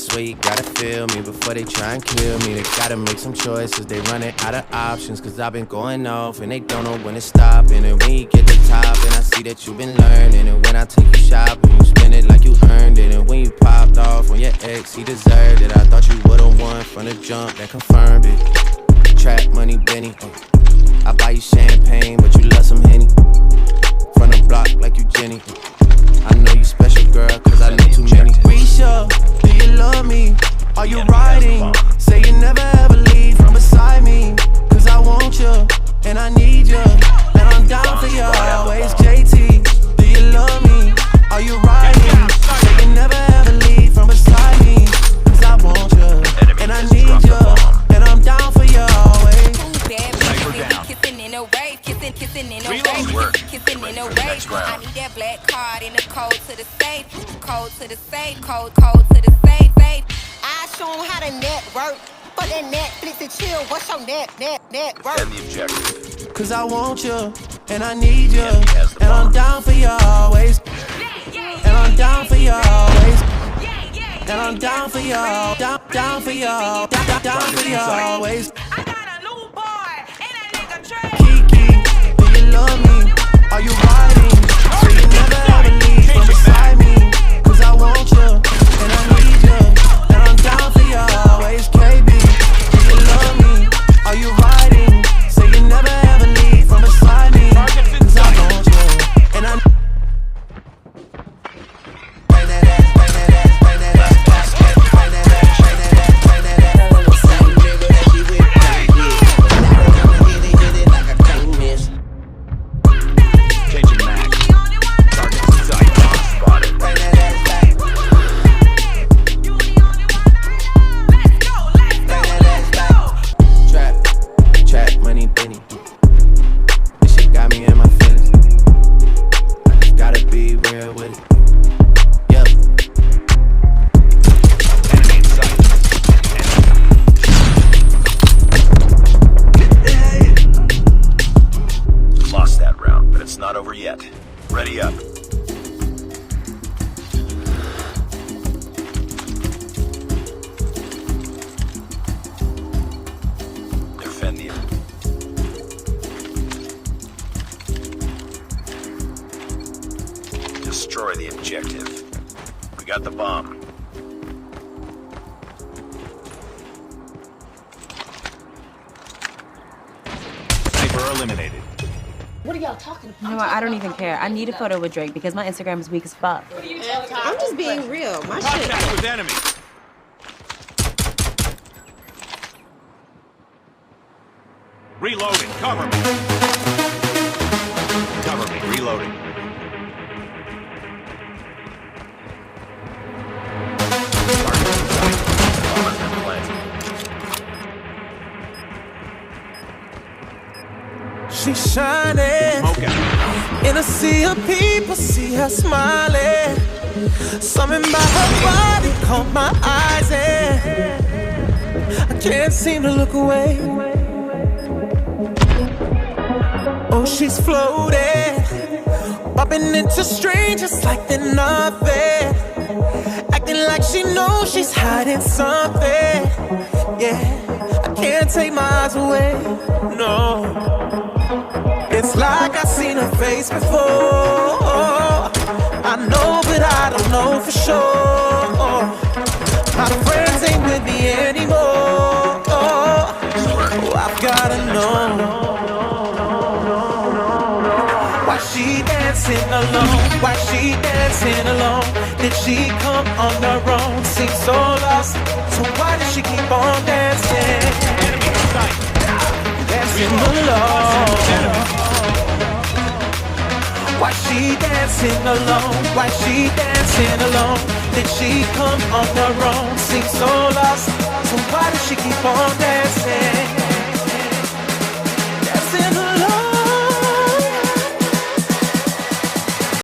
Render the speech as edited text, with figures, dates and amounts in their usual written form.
swear you gotta feel me before they try and kill me. They gotta make some choices, they running out of options. Cause I've been going off and they don't know when to stop. And when you get to top and I see that you've been learning. And when I take you shopping, you spend it like you earned it. And when you popped off on your ex, he deserved it. I thought you would've won from the jump, that confirmed it. Trap money, Benny. I buy you champagne, but you love some Henny. From the block like you Jenny. I know you special, girl, cause I know too many. Risha, do you love me? Are you riding? Say you never ever leave from beside me. Cause I want you, and I need you. And I'm down for you always, JT. Do you love me? Are you riding? Say you never ever leave from beside me. Cause I want you, and I need you. And I'm down for you always. Kissing in a wave, kissing in a wave, kissing in a wave. I need that black card in the code to the safe, code to the safe, code to the safe. I show 'em how to network. For that Netflix and chill, what's your network? And the objective. Cause I want you, and I need you, and I'm down for you always. And I'm down for you always. And I'm down for you, down for you, down for you always. Kiki, do you love me? Are you riding? So you never ever leave from beside me. Cause I want you, and I need you. And I'm down for you always. KB, do you love me? Are you riding? So you never ever leave from beside me. Cause I want you, and I destroy the objective. We got the bomb. Sniper eliminated. What are y'all talking about? You know what? I don't even care. I need a photo with Drake because my Instagram is weak as fuck. I'm just being real. My shit. Contact with enemy. Reloading. Cover me. Cover me. Reloading. she's shining in a sea of people, see her smiling. Something about her body caught my eyes and I can't seem to look away. Oh, she's floating, bumping into strangers like they're nothing, acting like she knows she's hiding something. Yeah, I can't take my eyes away, no. It's like I've seen her face before. I know, but I don't know for sure. My friends ain't with me anymore. Oh, I've gotta know. Why she dancing alone? Why she dancing alone? Did she come on her own? Seems so lost. So why does she keep on dancing? Dancing alone. Why she dancing alone? Why she dancing alone? Did she come on her own? Seems so lost. So why does she keep on dancing?